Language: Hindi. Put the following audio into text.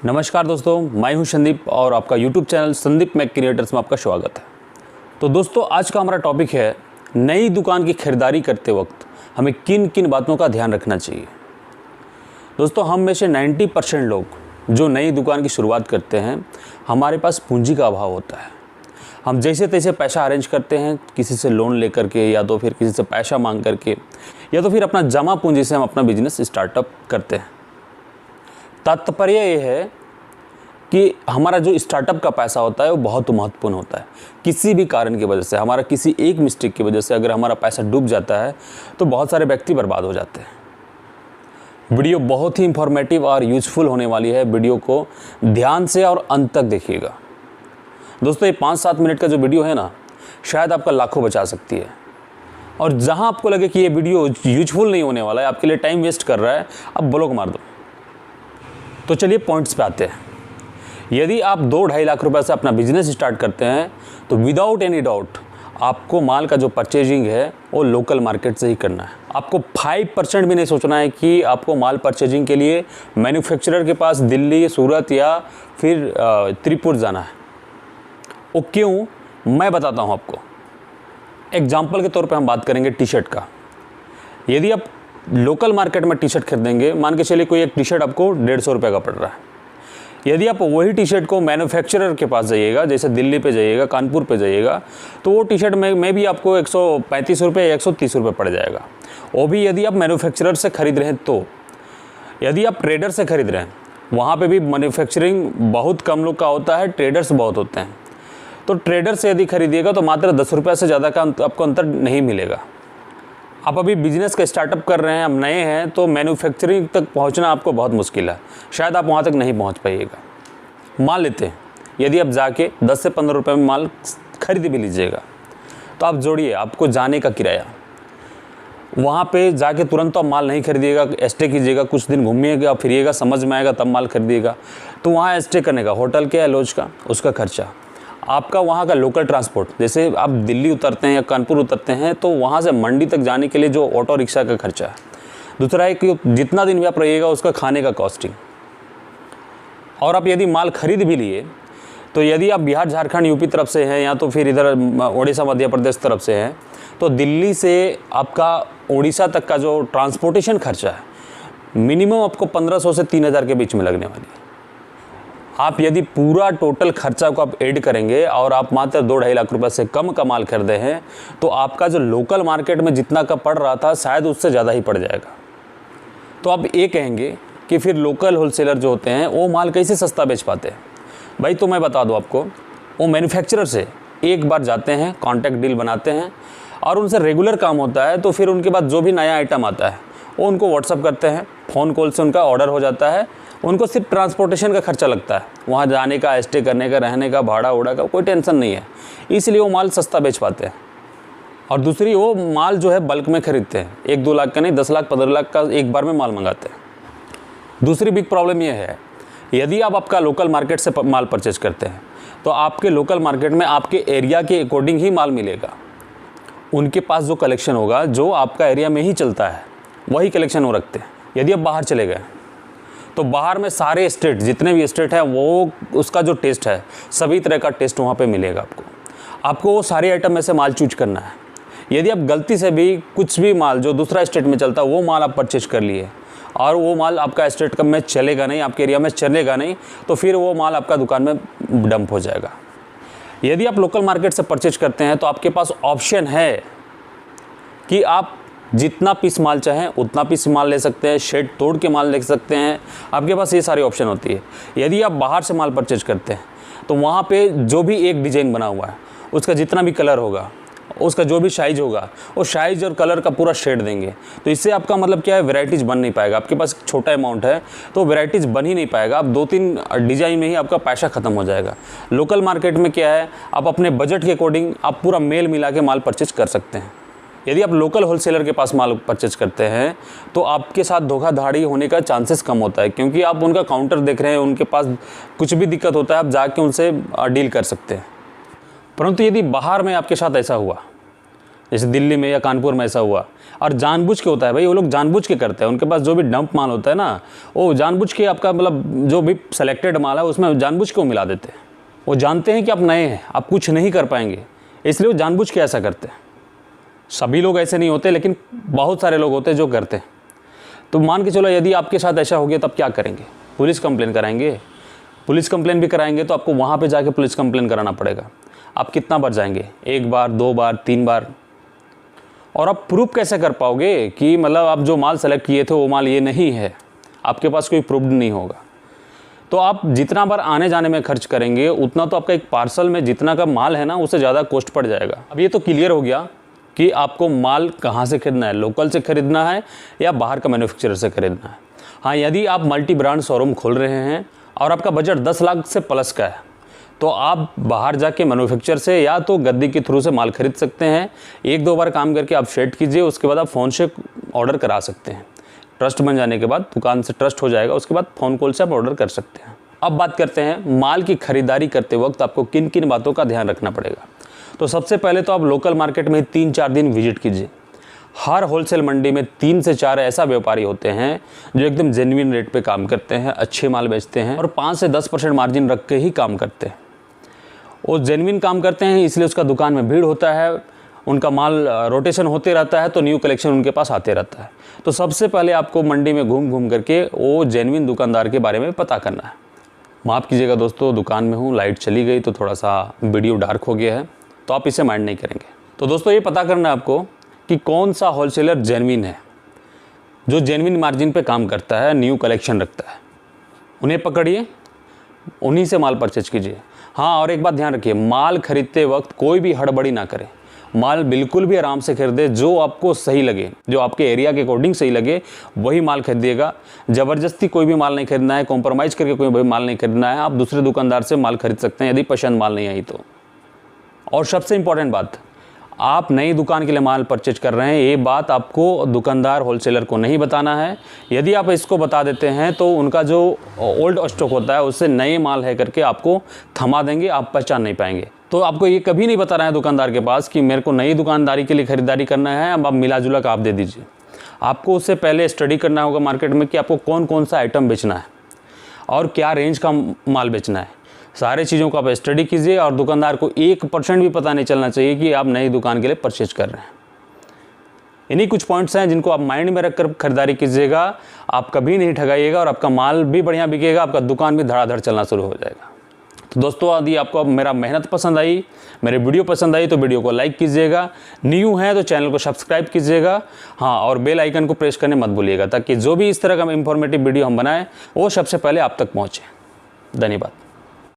नमस्कार दोस्तों, मैं हूं संदीप और आपका YouTube channel Sandeep Mac creators में आपका स्वागत है। तो दोस्तों, आज का हमारा टॉपिक है नई दुकान की खरीदारी करते वक्त हमें किन किन बातों का ध्यान रखना चाहिए। दोस्तों, हम में से 90% लोग जो नई दुकान की शुरुआत करते हैं, हमारे पास पूंजी का अभाव होता है। हम जैसे तैसे पैसा अरेंज करते हैं, किसी से लोन लेकर के या तो फिर किसी से पैसा मांग करके या तो फिर अपना जमा पूंजी से हम अपना बिजनेस स्टार्टअप करते हैं। तात्पर्य ये है कि हमारा जो स्टार्टअप का पैसा होता है वो बहुत महत्वपूर्ण होता है। किसी भी कारण की वजह से, हमारा किसी एक मिस्टेक की वजह से अगर हमारा पैसा डूब जाता है तो बहुत सारे व्यक्ति बर्बाद हो जाते हैं। वीडियो बहुत ही इंफॉर्मेटिव और यूजफुल होने वाली है। वीडियो को ध्यान से और अंत तक देखिएगा। दोस्तों, ये 5-7 मिनट का जो वीडियो है ना, शायद आपका लाखों बचा सकती है। और जहाँ आपको लगे कि ये वीडियो यूजफुल नहीं होने वाला है, आपके लिए टाइम वेस्ट कर रहा है, आप ब्लॉक मार दो। तो चलिए पॉइंट्स पे आते हैं। यदि आप 2-2.5 लाख रुपए से अपना बिजनेस स्टार्ट करते हैं तो विदाउट एनी डाउट आपको माल का जो परचेजिंग है वो लोकल मार्केट से ही करना है। आपको 5% भी नहीं सोचना है कि आपको माल परचेजिंग के लिए मैन्युफैक्चरर के पास दिल्ली, सूरत या फिर त्रिपुर जाना है। वो क्यों, मैं बताता हूँ आपको। एग्जाम्पल के तौर पे हम बात करेंगे टी शर्ट का। यदि आप लोकल मार्केट में टी शर्ट खरीदेंगे, मान के चलिए कोई एक टी शर्ट आपको 150 रुपये का पड़ रहा है। यदि आप वही टी शर्ट को मैन्युफैक्चरर के पास जाइएगा, जैसे दिल्ली पे जाइएगा, कानपुर पे जाइएगा, तो वो टी शर्ट में भी आपको 135 रुपये या 130 रुपये पड़ जाएगा। वो भी यदि आप मैन्युफैक्चरर से खरीद रहे हैं। तो यदि आप ट्रेडर से खरीद रहे हैं, वहाँ पे भी मैन्युफैक्चरिंग बहुत कम लोग का होता है, ट्रेडर्स बहुत होते हैं। तो ट्रेडर से यदि खरीदिएगा तो मात्र 10 रुपये से ज़्यादा का आपको अंतर नहीं मिलेगा। आप अभी बिजनेस का स्टार्टअप कर रहे हैं, आप नए हैं, तो मैन्युफैक्चरिंग तक पहुंचना आपको बहुत मुश्किल है। शायद आप वहां तक नहीं पहुंच पाइएगा। मान लेते हैं यदि आप जाके 10 से 15 रुपये में माल खरीद भी लीजिएगा, तो आप जोड़िए आपको जाने का किराया। वहाँ पे जाके तुरंत तो आप माल नहीं खरीदिएगा, स्टे कीजिएगा, कुछ दिन घूमिएगा, फिरिएगा, समझ में आएगा तब माल खरीदिएगा। तो वहाँ स्टे करने का, होटल के या लॉज का, उसका खर्चा, आपका वहाँ का लोकल ट्रांसपोर्ट, जैसे आप दिल्ली उतरते हैं या कानपुर उतरते हैं तो वहाँ से मंडी तक जाने के लिए जो ऑटो रिक्शा का खर्चा है। दूसरा है कि जितना दिन भी आप रहिएगा उसका खाने का कॉस्टिंग। और आप यदि माल खरीद भी लिए तो यदि आप बिहार, झारखंड, यूपी तरफ से हैं या तो फिर इधर उड़ीसा, मध्य प्रदेश तरफ से हैं, तो दिल्ली से आपका उड़ीसा तक का जो ट्रांसपोर्टेशन खर्चा है मिनिमम आपको 1500 से 3000 के बीच में लगने वाली है। आप यदि पूरा टोटल खर्चा को आप ऐड करेंगे और आप मात्र 2-2.5 लाख रुपए से कम का माल खरीदे हैं, तो आपका जो लोकल मार्केट में जितना का पड़ रहा था शायद उससे ज़्यादा ही पड़ जाएगा। तो आप ये कहेंगे कि फिर लोकल होलसेलर जो होते हैं वो माल कैसे सस्ता बेच पाते हैं। भाई, तो मैं बता दूँ आपको, वो मैन्युफैक्चरर से एक बार जाते हैं, कॉन्टैक्ट डील बनाते हैं और उनसे रेगुलर काम होता है। तो फिर उनके बाद जो भी नया आइटम आता है वो उनको व्हाट्सअप करते हैं, फ़ोन कॉल से उनका ऑर्डर हो जाता है। उनको सिर्फ ट्रांसपोर्टेशन का खर्चा लगता है, वहाँ जाने का, स्टे करने का, रहने का, भाड़ा उड़ा का कोई टेंशन नहीं है। इसलिए वो माल सस्ता बेच पाते हैं। और दूसरी, वो माल जो है बल्क में खरीदते हैं, 1-2 लाख का नहीं, 10 लाख, 15 लाख का एक बार में माल मंगाते हैं। दूसरी बिग प्रॉब्लम ये है, यदि आप आपका लोकल मार्केट से माल परचेज करते हैं तो आपके लोकल मार्केट में आपके एरिया के अकॉर्डिंग ही माल मिलेगा। उनके पास जो कलेक्शन होगा, जो आपका एरिया में ही चलता है, वही कलेक्शन वो रखते हैं। यदि आप बाहर चले गए तो बाहर में सारे स्टेट, जितने भी स्टेट हैं, वो उसका जो टेस्ट है, सभी तरह का टेस्ट वहाँ पे मिलेगा आपको वो सारे आइटम में से माल चूज करना है। यदि आप गलती से भी कुछ भी माल जो दूसरा स्टेट में चलता है वो माल आप परचेज कर लिए और वो माल आपका स्टेट का में चलेगा नहीं, आपके एरिया में चलेगा नहीं, तो फिर वो माल आपका दुकान में डंप हो जाएगा। यदि आप लोकल मार्केट से परचेज करते हैं तो आपके पास ऑप्शन है कि आप जितना पीस माल चाहें उतना पीस माल ले सकते हैं, शेड तोड़ के माल ले सकते हैं। आपके पास ये सारी ऑप्शन होती है। यदि आप बाहर से माल परचेज करते हैं तो वहाँ पे जो भी एक डिज़ाइन बना हुआ है, उसका जितना भी कलर होगा, उसका जो भी साइज़ होगा, वो साइज़ और कलर का पूरा शेड देंगे। तो इससे आपका मतलब क्या है, वैराइटीज़ बन नहीं पाएगा। आपके पास छोटा अमाउंट है तो वैराइटीज़ बन ही नहीं पाएगा। आप 2-3 डिज़ाइन में ही आपका पैसा ख़त्म हो जाएगा। लोकल मार्केट में क्या है, आप अपने बजट के अकॉर्डिंग आप पूरा मेल मिला के माल परचेज कर सकते हैं। यदि आप लोकल होलसेलर के पास माल परचेज करते हैं तो आपके साथ धोखाधड़ी होने का चांसेस कम होता है, क्योंकि आप उनका काउंटर देख रहे हैं, उनके पास कुछ भी दिक्कत होता है आप जाके उनसे डील कर सकते हैं। परंतु यदि बाहर में आपके साथ ऐसा हुआ जैसे दिल्ली में या कानपुर में ऐसा हुआ। और जानबूझ के होता है भाई, वो लोग जानबूझ के करते हैं। उनके पास जो भी डंप माल होता है ना, वो जानबूझ के आपका मतलब जो भी सेलेक्टेड माल है उसमें जानबूझ के वो मिला देते हैं। वो जानते हैं कि आप नए हैं, आप कुछ नहीं कर पाएंगे, इसलिए वो जानबूझ के ऐसा करते हैं। सभी लोग ऐसे नहीं होते, लेकिन बहुत सारे लोग होते हैं जो करते हैं। तो मान के चलो यदि आपके साथ ऐसा हो गया तो आप क्या करेंगे? पुलिस कंप्लेन कराएंगे। पुलिस कंप्लेन भी कराएंगे तो आपको वहाँ पे जाके पुलिस कंप्लेन कराना पड़ेगा। आप कितना बार जाएंगे? 1 बार, 2 बार, 3 बार? और आप प्रूफ कैसे कर पाओगे कि मतलब आप जो माल सेलेक्ट किए थे वो माल ये नहीं है? आपके पास कोई प्रूफ नहीं होगा। तो आप जितना बार आने जाने में खर्च करेंगे उतना तो आपका एक पार्सल में जितना का माल है ना उससे ज़्यादा कॉस्ट पड़ जाएगा। अब ये तो क्लियर हो गया कि आपको माल कहाँ से खरीदना है, लोकल से खरीदना है या बाहर का मैन्युफैक्चरर से खरीदना है। हाँ, यदि आप मल्टी ब्रांड शोरूम खोल रहे हैं और आपका बजट 10 लाख से प्लस का है तो आप बाहर जाके मैन्युफैक्चरर से या तो गद्दी के थ्रू से माल खरीद सकते हैं। 1-2 बार काम करके आप सेट कीजिए, उसके बाद आप फ़ोन से ऑर्डर करा सकते हैं। ट्रस्ट बन जाने के बाद, दुकान से ट्रस्ट हो जाएगा, उसके बाद फ़ोन कॉल से आप ऑर्डर कर सकते हैं। अब बात करते हैं माल की खरीदारी करते वक्त आपको किन किन बातों का ध्यान रखना पड़ेगा। तो सबसे पहले तो आप लोकल मार्केट में 3-4 दिन विजिट कीजिए। हर होलसेल मंडी में 3 से 4 ऐसा व्यापारी होते हैं जो एकदम जेन्युइन रेट पे काम करते हैं, अच्छे माल बेचते हैं और 5 से 10% मार्जिन रख के ही काम करते हैं। वो जेन्युइन काम करते हैं, इसलिए उसका दुकान में भीड़ होता है, उनका माल रोटेशन होते रहता है, तो न्यू कलेक्शन उनके पास आते रहता है। तो सबसे पहले आपको मंडी में घूम घूम करके वो जेन्युइन दुकानदार के बारे में पता करना है। माफ़ कीजिएगा दोस्तों, दुकान में हूँ, लाइट चली गई तो थोड़ा सा वीडियो डार्क हो गया है, तो आप इसे माइंड नहीं करेंगे। तो दोस्तों ये पता करना है आपको कि कौन सा होलसेलर जेन्युइन है, जो जेन्युइन मार्जिन पे काम करता है, न्यू कलेक्शन रखता है। उन्हें पकड़िए, उन्हीं से माल परचेज कीजिए। हाँ, और एक बात ध्यान रखिए, माल खरीदते वक्त कोई भी हड़बड़ी ना करें। माल बिल्कुल भी आराम से खरीदे, जो आपको सही लगे, जो आपके एरिया के अकॉर्डिंग सही लगे वही माल खरीदिएगा। ज़बरदस्ती कोई भी माल नहीं खरीदना है, कॉम्प्रोमाइज़ करके कोई भी माल नहीं खरीदना है। आप दूसरे दुकानदार से माल खरीद सकते हैं यदि पसंद माल नहीं आई तो। और सबसे इम्पॉर्टेंट बात, आप नई दुकान के लिए माल परचेज कर रहे हैं, ये बात आपको दुकानदार होलसेलर को नहीं बताना है। यदि आप इसको बता देते हैं तो उनका जो ओल्ड स्टॉक होता है उससे नए माल है करके आपको थमा देंगे, आप पहचान नहीं पाएंगे। तो आपको ये कभी नहीं बताना है दुकानदार के पास कि मेरे को नई दुकानदारी के लिए खरीदारी करना है, अब आप मिला जुला का आप दे दीजिए। आपको उससे पहले स्टडी करना होगा मार्केट में कि आपको कौन कौन सा आइटम बेचना है और क्या रेंज का माल बेचना है। सारे चीज़ों को आप स्टडी कीजिए और दुकानदार को 1% भी पता नहीं चलना चाहिए कि आप नई दुकान के लिए परचेज कर रहे हैं। इन्हीं कुछ पॉइंट्स हैं जिनको आप माइंड में रखकर खरीदारी कीजिएगा। आप कभी नहीं ठगाइएगा और आपका माल भी बढ़िया बिकेगा, आपका दुकान भी धड़ाधड़ चलना शुरू हो जाएगा। तो दोस्तों, यदि आपको मेरा मेहनत पसंद आई, मेरी वीडियो पसंद आई तो वीडियो को लाइक कीजिएगा। न्यू है तो चैनल को सब्सक्राइब कीजिएगा। हाँ, और बेल आइकन को प्रेस करने मत भूलिएगा, ताकि जो भी इस तरह का इंफॉर्मेटिव वीडियो हम बनाएं वो सबसे पहले आप तक पहुँचे। धन्यवाद।